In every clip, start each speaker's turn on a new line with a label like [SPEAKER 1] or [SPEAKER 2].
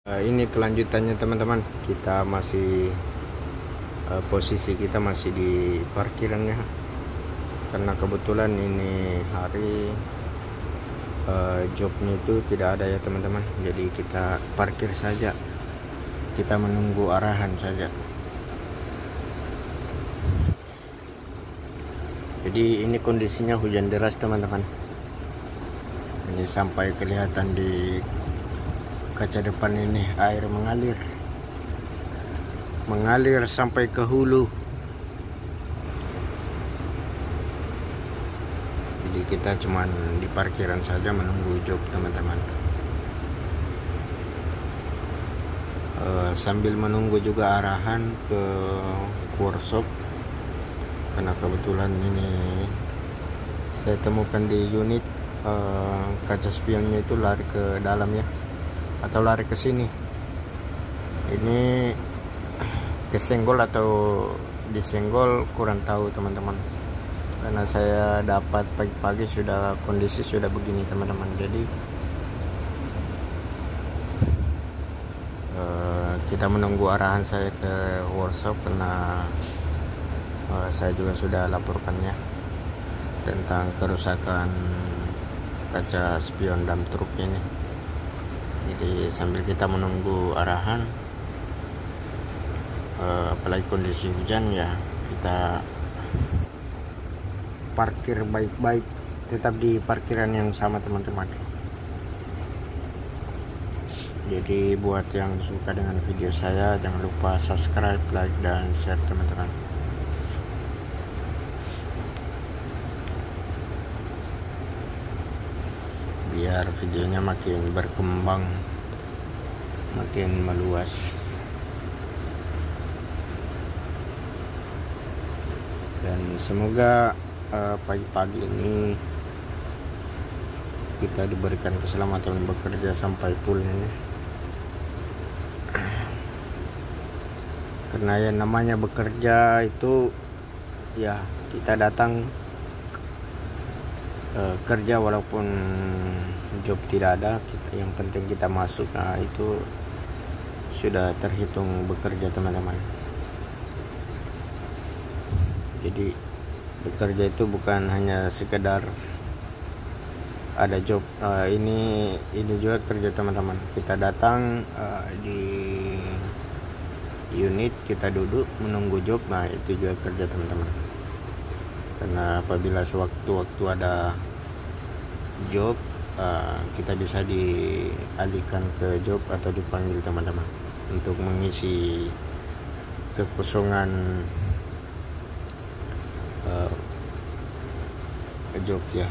[SPEAKER 1] Ini kelanjutannya teman-teman, kita masih posisi kita masih di parkirannya, karena kebetulan ini hari jobnya itu tidak ada ya teman-teman. Jadi kita parkir saja, kita menunggu arahan saja. Jadi ini kondisinya hujan deras teman-teman. Ini sampai kelihatan di kaca depan ini air mengalir sampai ke hulu. Jadi kita cuman di parkiran saja menunggu job teman-teman. Sambil menunggu juga arahan ke workshop, karena kebetulan ini saya temukan di unit kaca spionnya itu lari ke dalam ya, atau lari ke sini. Ini kesenggol atau disenggol kurang tahu teman-teman, karena saya dapat pagi-pagi sudah kondisi sudah begini teman-teman. Jadi kita menunggu arahan saya ke workshop, karena saya juga sudah laporkannya tentang kerusakan kaca spion dump truk ini. Jadi sambil kita menunggu arahan, apalagi kondisi hujan ya, kita parkir baik-baik, tetap di parkiran yang sama teman-teman. Jadi buat yang suka dengan video saya, jangan lupa subscribe, like, dan share teman-teman. Biar videonya makin berkembang, makin meluas. Dan semoga pagi-pagi ini kita diberikan keselamatan bekerja sampai full ini. Karena yang namanya bekerja itu ya, kita datang kerja walaupun job tidak ada, yang penting kita masuk, nah itu sudah terhitung bekerja teman-teman. Jadi bekerja itu bukan hanya sekedar ada job, ini juga kerja teman-teman. Kita datang di unit, kita duduk menunggu job, nah itu juga kerja teman-teman. Karena apabila sewaktu-waktu ada job, kita bisa dialihkan ke job atau dipanggil teman-teman untuk mengisi kekosongan job ya.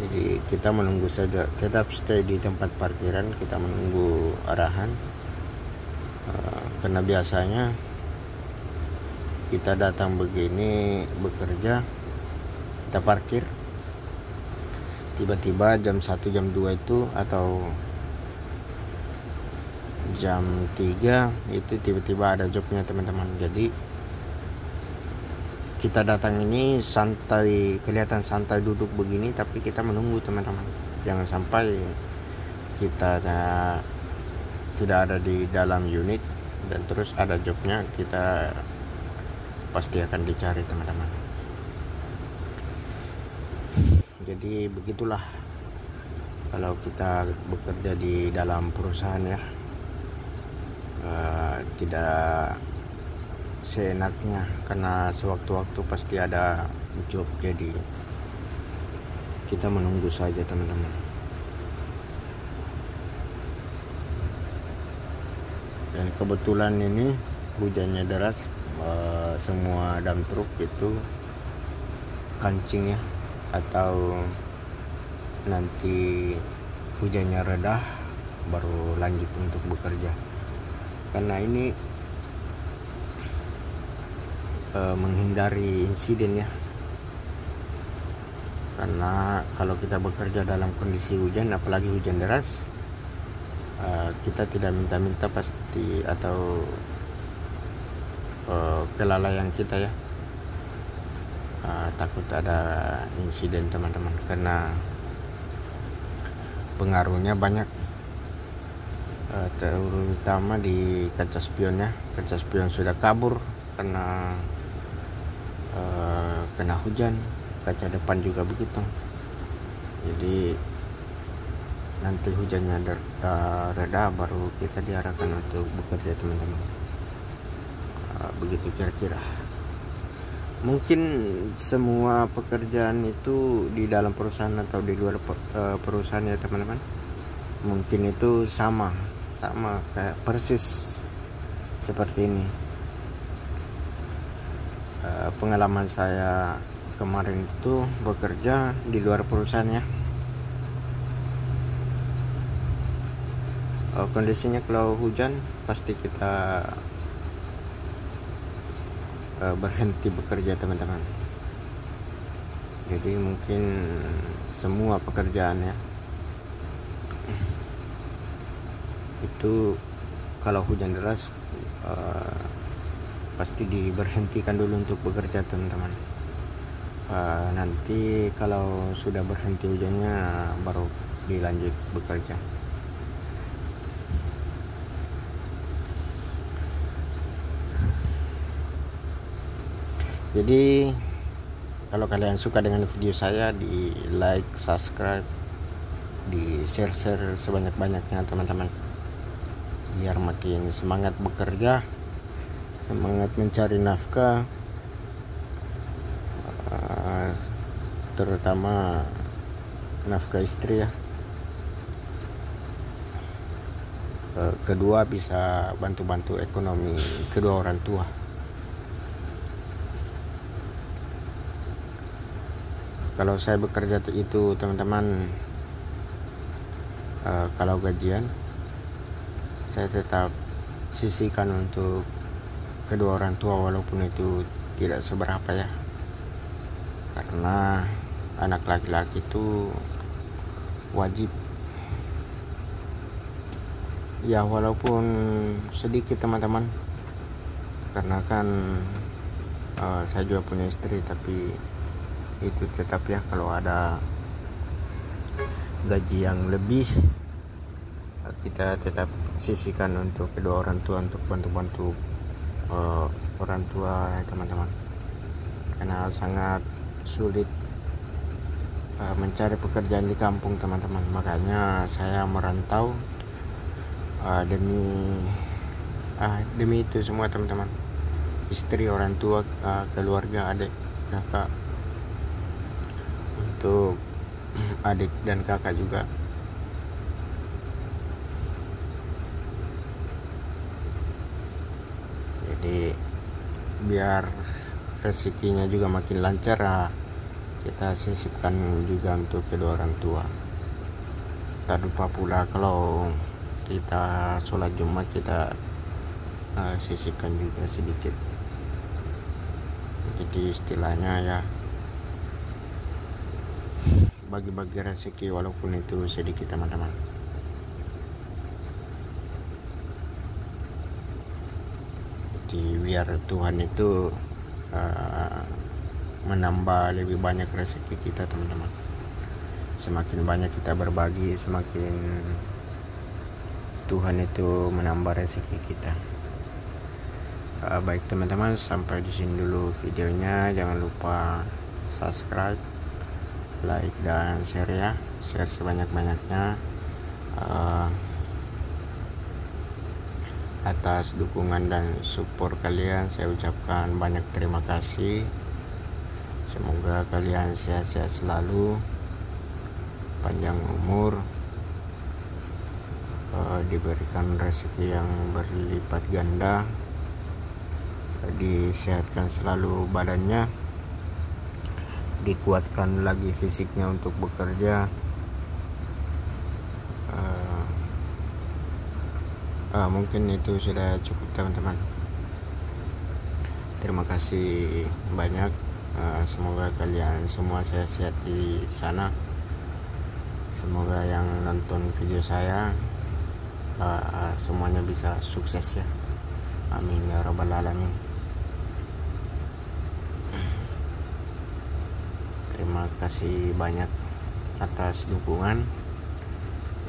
[SPEAKER 1] Jadi kita menunggu saja, tetap stay di tempat parkiran, kita menunggu arahan. Karena biasanya kita datang begini bekerja, kita parkir, tiba-tiba jam 1 jam 2 itu atau jam 3 itu tiba-tiba ada jobnya teman-teman. Jadi kita datang ini santai, kelihatan santai duduk begini, tapi kita menunggu teman-teman. Jangan sampai kita tidak ada di dalam unit dan terus ada jobnya, kita pasti akan dicari teman-teman. Jadi begitulah kalau kita bekerja di dalam perusahaan ya, tidak seenaknya, karena sewaktu-waktu pasti ada job. Jadi kita menunggu saja teman-teman. Dan kebetulan ini hujannya deras, semua dump truk itu kancing ya, atau nanti hujannya reda baru lanjut untuk bekerja. Karena ini menghindari insiden ya, karena kalau kita bekerja dalam kondisi hujan, apalagi hujan deras, kita tidak minta-minta pasti, atau kelalaian kita ya, takut ada insiden teman-teman, karena pengaruhnya banyak. terutama di kaca spionnya. Kaca spion sudah kabur karena kena hujan, kaca depan juga begitu. Jadi nanti hujannya reda baru kita diarahkan untuk bekerja teman-teman. Begitu kira-kira. Mungkin semua pekerjaan itu di dalam perusahaan atau di luar perusahaan ya teman-teman, mungkin itu sama kayak persis seperti ini. Pengalaman saya kemarin itu bekerja di luar perusahaan ya. Kondisinya kalau hujan pasti kita berhenti bekerja teman-teman. Jadi mungkin semua pekerjaan ya itu kalau hujan deras pasti diberhentikan dulu untuk bekerja teman-teman. Nanti kalau sudah berhenti hujannya baru dilanjut bekerja. Jadi kalau kalian suka dengan video saya, di like, subscribe, di share sebanyak-banyaknya teman-teman, biar makin semangat bekerja, semangat mencari nafkah, terutama nafkah istri ya. Kedua bisa bantu-bantu ekonomi kedua orang tua. Kalau saya bekerja itu teman-teman, kalau gajian saya tetap sisihkan untuk kedua orang tua, walaupun itu tidak seberapa ya, karena anak laki-laki itu wajib ya, walaupun sedikit teman-teman, karena kan saya juga punya istri, tapi itu tetap ya, kalau ada gaji yang lebih kita tetap sisihkan untuk kedua orang tua, untuk bantu-bantu orang tua ya teman-teman, karena sangat sulit mencari pekerjaan di kampung teman-teman. Makanya saya merantau demi itu semua teman-teman, istri, orang tua, keluarga, adik, kakak, untuk adik dan kakak juga. Jadi biar rezekinya juga makin lancar, kita sisipkan juga untuk kedua orang tua. Tak lupa pula kalau kita sholat Jumat, kita sisipkan juga sedikit. Jadi istilahnya ya, bagi-bagi rezeki walaupun itu sedikit teman-teman. Jadi biar Tuhan itu menambah lebih banyak rezeki kita teman-teman. Semakin banyak kita berbagi, semakin Tuhan itu menambah rezeki kita. Baik teman-teman, sampai di sini dulu videonya. Jangan lupa subscribe, like dan share ya, share sebanyak-banyaknya. Atas dukungan dan support kalian saya ucapkan banyak terima kasih. Semoga kalian sehat-sehat selalu, panjang umur, diberikan rezeki yang berlipat ganda, disehatkan selalu badannya, dikuatkan lagi fisiknya untuk bekerja. Mungkin itu sudah cukup teman-teman. Terima kasih banyak. Semoga kalian semua sehat-sehat di sana. Semoga yang nonton video saya semuanya bisa sukses ya. Amin ya rabbal alamin. Terima kasih banyak atas dukungan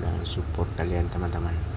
[SPEAKER 1] dan support kalian teman-teman.